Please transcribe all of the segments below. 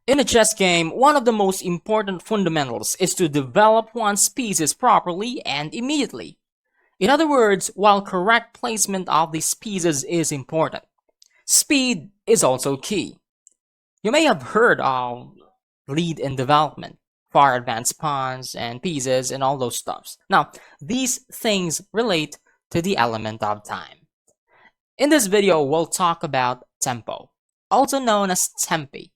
In a chess game, one of the most important fundamentals is to develop one's pieces properly and immediately. In other words, while correct placement of these pieces is important, speed is also key. You may have heard of lead in development, far advanced pawns and pieces and all those stuffs. Now, these things relate to the element of time. In this video, we'll talk about tempo, also known as tempi.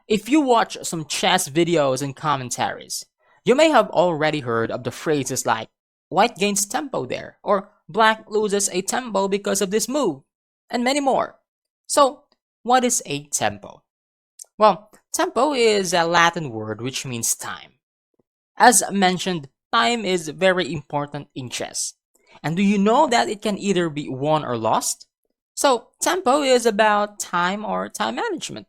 If you watch some chess videos and commentaries, you may have already heard of the phrases like white gains tempo there, or black loses a tempo because of this move, and many more. So, what is a tempo? Well, tempo is a Latin word which means time. As mentioned, time is very important in chess. And do you know that it can either be won or lost? So, tempo is about time or time management.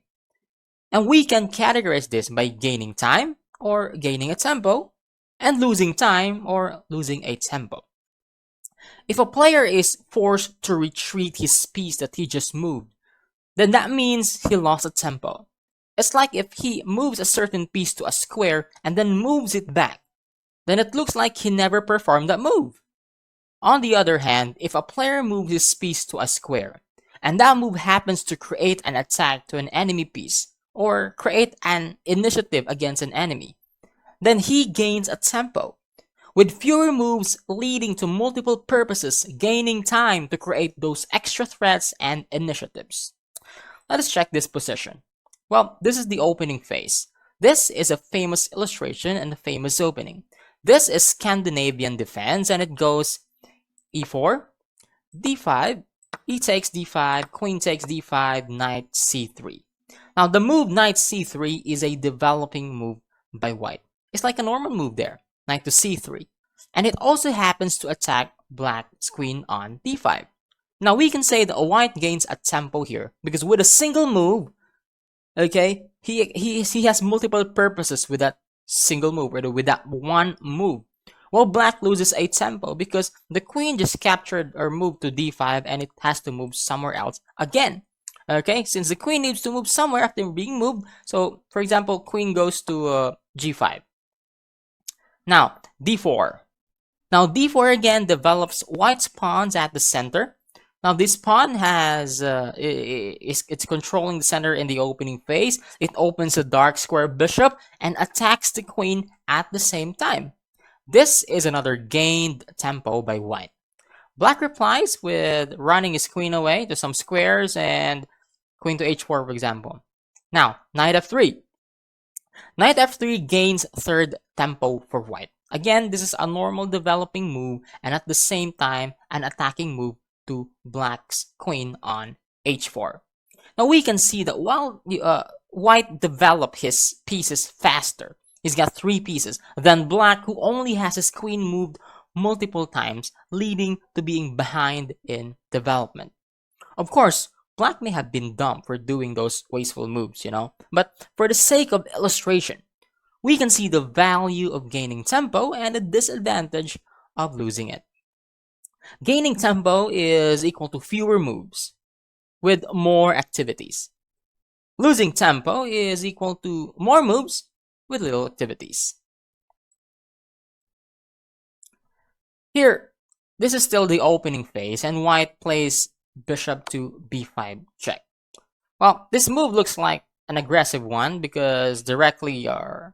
And we can categorize this by gaining time or gaining a tempo, and losing time or losing a tempo. If a player is forced to retreat his piece that he just moved, then that means he lost a tempo. It's like if he moves a certain piece to a square and then moves it back, then it looks like he never performed that move. On the other hand, if a player moves his piece to a square, and that move happens to create an attack to an enemy piece, or create an initiative against an enemy, then he gains a tempo, with fewer moves leading to multiple purposes, gaining time to create those extra threats and initiatives. Let us check this position. Well, this is the opening phase. This is a famous illustration and a famous opening. This is Scandinavian Defense, and it goes e4, d5, e takes d5, queen takes d5, knight c3. Now, the move knight c3 is a developing move by white. It's like a normal move there, knight to c3. And it also happens to attack black's queen on d5. Now, we can say that white gains a tempo here, because with a single move, okay, he has multiple purposes with that single move, or with that one move. Well, black loses a tempo because the queen just captured or moved to d5 and it has to move somewhere else again. Okay, since the queen needs to move somewhere after being moved, so for example, queen goes to g5. Now, d4. Now, d4 again develops white's pawns at the center. Now, this pawn has it's controlling the center in the opening phase. It opens a dark square bishop and attacks the queen at the same time. This is another gained tempo by white. Black replies with running his queen away to some squares and queen to h4, for example. Now, knight f3. Knight f3 gains third tempo for white. Again, this is a normal developing move and at the same time an attacking move to black's queen on h4. Now we can see that while white developed his pieces faster, he's got 3 pieces, than black, who only has his queen moved multiple times, leading to being behind in development. Of course, black may have been dumb for doing those wasteful moves, but for the sake of illustration, we can see the value of gaining tempo and the disadvantage of losing it. Gaining tempo is equal to fewer moves with more activities. Losing tempo is equal to more moves with little activities. Here, this is still the opening phase, and white plays bishop to b5 check. Well, this move looks like an aggressive one because directly you're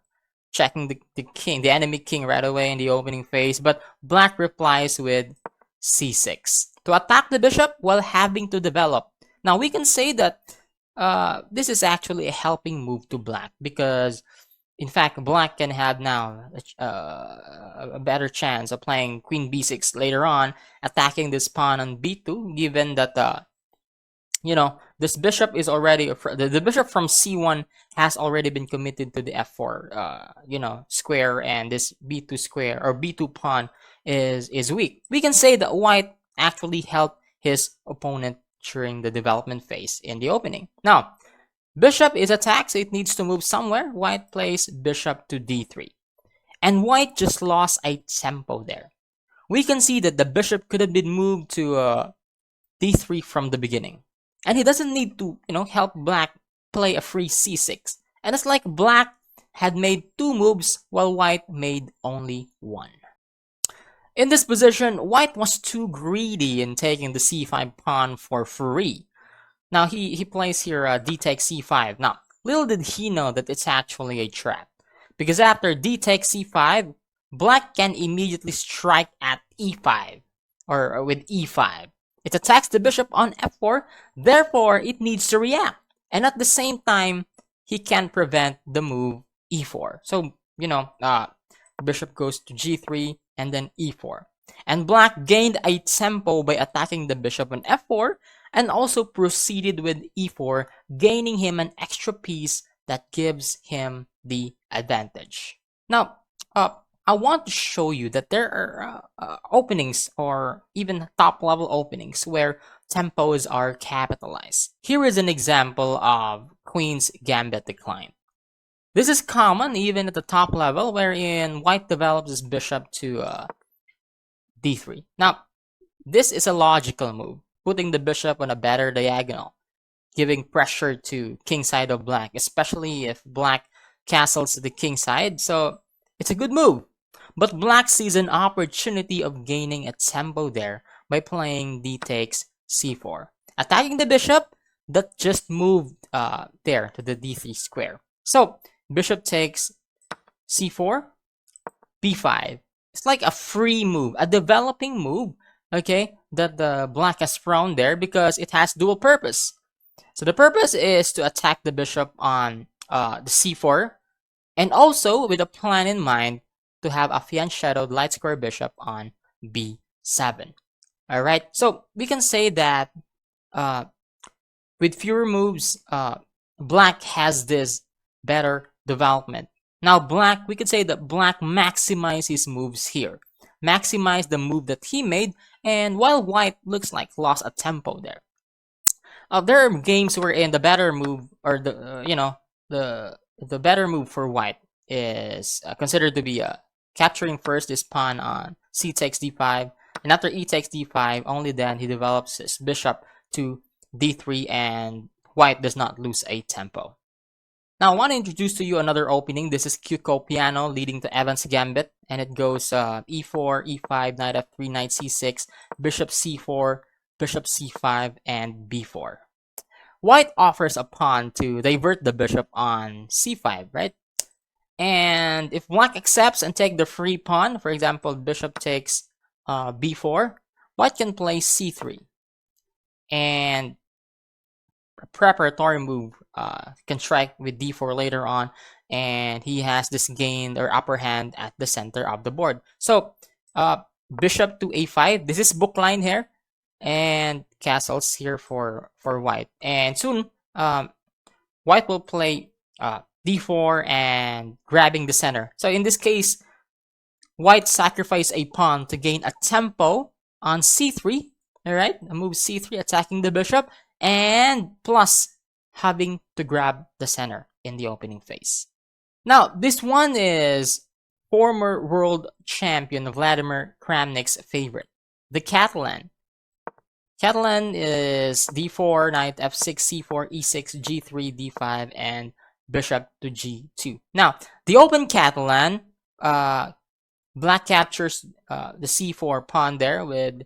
checking the enemy king right away in the opening phase, but black replies with c6 to attack the bishop while having to develop. Now we can say that this is actually a helping move to black because in fact black can have now a better chance of playing queen b6 later on, attacking this pawn on b2, given that this bishop is already the bishop from c1 has already been committed to the f4 square, and this b2 square or b2 pawn is weak. We can say that white actually helped his opponent during the development phase in the opening. Now, bishop is attacked, so it needs to move somewhere. White plays bishop to d3. And white just lost a tempo there. We can see that the bishop could have been moved to d3 from the beginning. And he doesn't need to, help black play a free c6. And it's like black had made 2 moves while white made only 1. In this position, white was too greedy in taking the c5 pawn for free. Now he plays here d takes c5. Now, little did he know that it's actually a trap. Because after d takes c5, black can immediately strike at e5, or with e5. It attacks the bishop on f4, therefore it needs to react. And at the same time, he can prevent the move e4. So, bishop goes to g3 and then e4. And black gained a tempo by attacking the bishop on f4 and also proceeded with e4, gaining him an extra piece that gives him the advantage. Now, I want to show you that there are openings or even top level openings where tempos are capitalized. Here is an example of Queen's Gambit Declined. This is common even at the top level, wherein white develops his bishop to d3. Now, this is a logical move, putting the bishop on a better diagonal, giving pressure to king side of black, especially if black castles the king side. So it's a good move. But black sees an opportunity of gaining a tempo there by playing d takes c4, attacking the bishop that just moved there to the d3 square. So bishop takes c4, b5. It's like a free move, a developing move, okay, that the black has thrown there because it has dual purpose. So the purpose is to attack the bishop on the c4, and also with a plan in mind to have a fianchettoed light square bishop on b7. All right, so we can say that with fewer moves, black has this better development. Now black, we could say that black maximized his moves here, maximize the move that he made, and while white looks like lost a tempo there. There are games wherein the better move, or the better move for white is considered to be capturing first this pawn on c takes d5, and after e takes d5, only then he develops his bishop to d3, and white does not lose a tempo. Now I want to introduce to you another opening. This is Kyuko piano leading to Evans Gambit, and it goes e4, e5, knight f3, knight c6, bishop c4, bishop c5, and b4. White offers a pawn to divert the bishop on c5, right? And if black accepts and take the free pawn, for example, bishop takes b4, white can play c3. And a preparatory move can strike with d4 later on, and he has this gained or upper hand at the center of the board. So bishop to a5, this is book line here, and castles here for white. And soon white will play d4 and grabbing the center. So in this case, white sacrificed a pawn to gain a tempo on c3. All right, a move c3 attacking the bishop, and plus having to grab the center in the opening phase. Now, this one is former world champion Vladimir Kramnik's favorite, the Catalan. Catalan is d4, knight f6, c4, e6, g3, d5, and bishop to g2. Now, the open Catalan, black captures the c4 pawn there with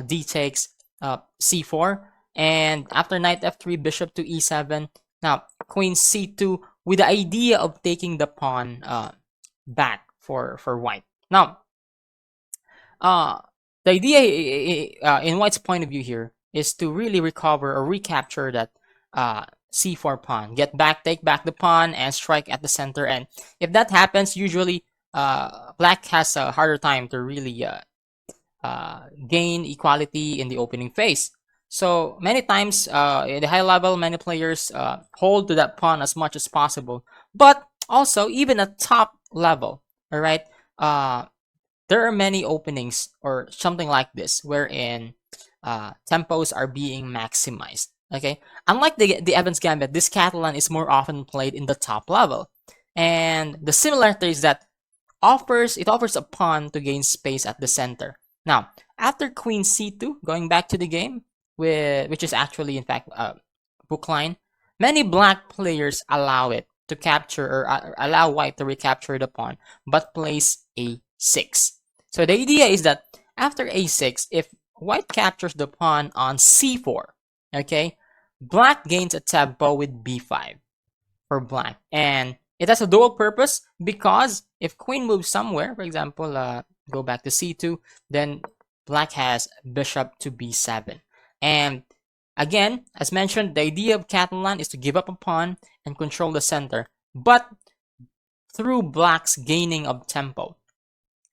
d takes c4, and after knight f3, bishop to e7. Now queen c2 with the idea of taking the pawn back for white. Now the idea in white's point of view here is to really recover or recapture that c4 pawn, get back, take back the pawn, and strike at the center. And if that happens, usually black has a harder time to really gain equality in the opening phase. So many times in the high level, many players hold to that pawn as much as possible. But also, even at top level, all right, there are many openings or something like this wherein tempos are being maximized. Okay, unlike the Evans Gambit, this Catalan is more often played in the top level, and the similarity is that it offers a pawn to gain space at the center. Now, after queen c2, going back to the game, which is actually in fact book line, many black players allow it to capture or allow white to recapture the pawn, but plays a6. So the idea is that after a6, if white captures the pawn on c4, okay, black gains a tempo with b5 for black. And it has a dual purpose because if queen moves somewhere, for example, go back to c2, then black has bishop to b7. And again, as mentioned, the idea of Catalan is to give up a pawn and control the center. But through black's gaining of tempo,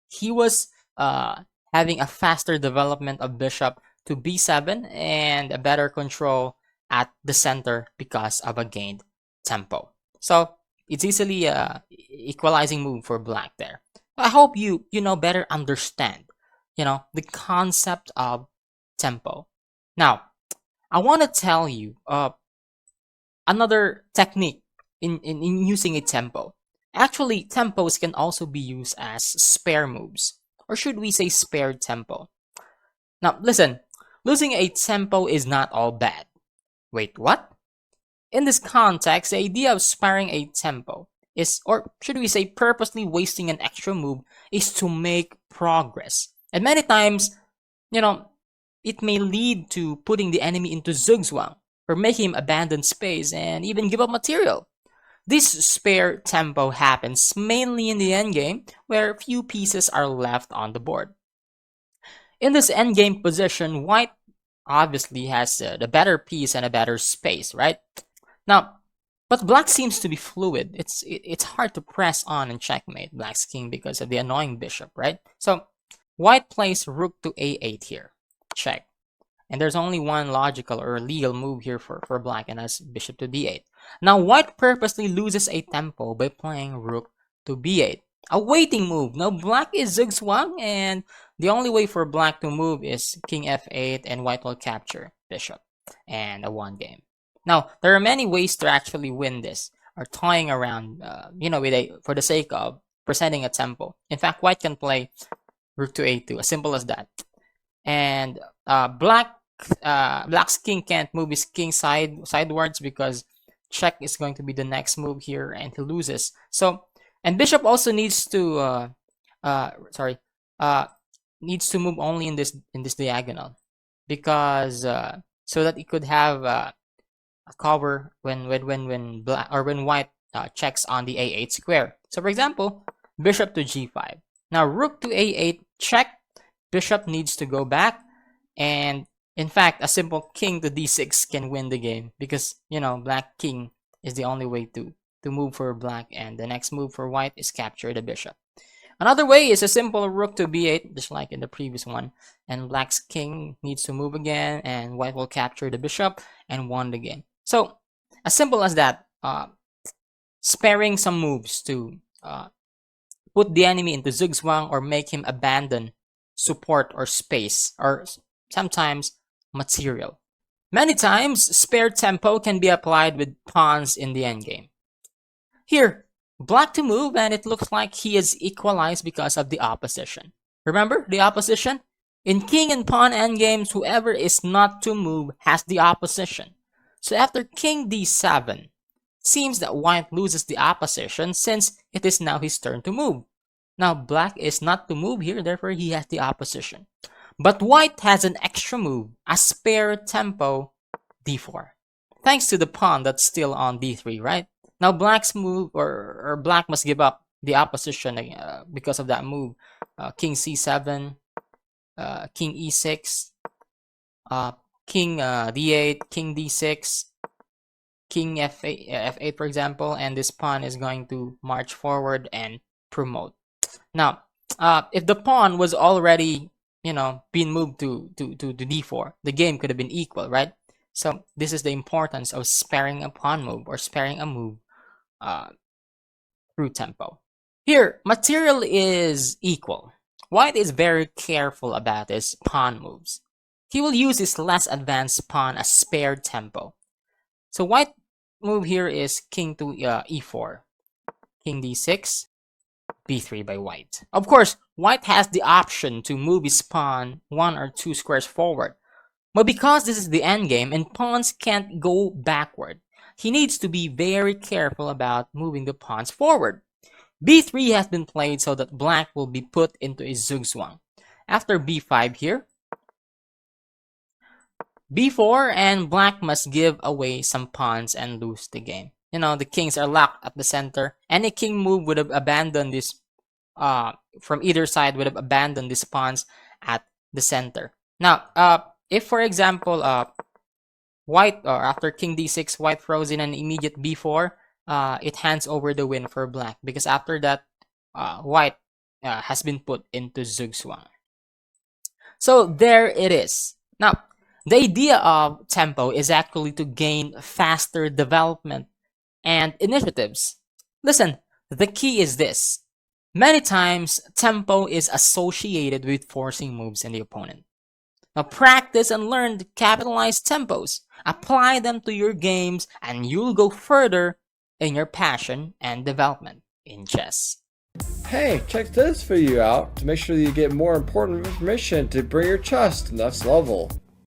he was having a faster development of bishop to b7 and a better control at the center because of a gained tempo. So it's easily a equalizing move for black there. I hope you better understand the concept of tempo. Now, I want to tell you another technique in using a tempo. Actually, tempos can also be used as spare moves, or should we say spare tempo. Now, listen, losing a tempo is not all bad. Wait, what? In this context, the idea of sparing a tempo is, or should we say purposely wasting an extra move, is to make progress. And many times, it may lead to putting the enemy into zugzwang, or making him abandon space and even give up material. This spare tempo happens mainly in the endgame, where few pieces are left on the board. In this endgame position, white obviously has the better piece and a better space, right? Now, but black seems to be fluid. It's hard to press on and checkmate black's king because of the annoying bishop, right? So white plays rook to a8 here. Check. And there's only one logical or legal move here for black, and that's bishop to d8. Now white purposely loses a tempo by playing rook to b8. A waiting move. Now black is zugzwang, and the only way for black to move is king f8, and white will capture bishop and a one game. Now there are many ways to actually win this, or toying around, for the sake of presenting a tempo. In fact, white can play rook to a2, as simple as that. And black's king can't move his king sidewards because check is going to be the next move here, and he loses. So, and bishop also needs to needs to move only in this diagonal, because so that it could have a cover when black, or when white checks on the a8 square. So for example, bishop to g5. Now rook to a8, check. Bishop needs to go back, and in fact, a simple king to d6 can win the game, because black king is the only way to move for black, and the next move for white is capture the bishop. Another way is a simple rook to b8, just like in the previous one, and black's king needs to move again, and white will capture the bishop and won the game. So as simple as that, sparing some moves to put the enemy into zugzwang or make him abandon support or space, or sometimes material. Many times, spare tempo can be applied with pawns in the endgame. Here, black to move, and it looks like he is equalized because of the opposition. Remember the opposition? In king and pawn endgames, whoever is not to move has the opposition. So after king d7, seems that white loses the opposition since it is now his turn to move. Now black is not to move here, therefore he has the opposition. But white has an extra move, a spare tempo, d4. Thanks to the pawn that's still on d3, right? Now black's move, or black must give up the opposition because of that move. King c7, king e6, king d8, king d6, king f8 for example, and this pawn is going to march forward and promote. Now, if the pawn was already being moved to d4, the game could have been equal, right? So this is the importance of sparing a pawn move, or sparing a move through tempo. Here, material is equal. White is very careful about his pawn moves. He will use his less advanced pawn as spare tempo. So white move here is king to e4, king d6, b3 by white. Of course, white has the option to move his pawn 1 or 2 squares forward. But because this is the endgame and pawns can't go backward, he needs to be very careful about moving the pawns forward. b3 has been played so that black will be put into a zugzwang. After b5 here, b4, and black must give away some pawns and lose the game. You know, the kings are locked at the center. Any king move would have abandoned this, from either side would have abandoned these pawns at the center. Now, if for example, white, or after king d6, white throws in an immediate b4, it hands over the win for black, because after that, white has been put into zugzwang. So there it is. Now, the idea of tempo is actually to gain faster development and initiatives. Listen, the key is this. Many times, tempo is associated with forcing moves in the opponent. Now, practice and learn to capitalize tempos. Apply them to your games, and you'll go further in your passion and development in chess. Hey, check this video out to make sure that you get more important information to bring your chess to the next level.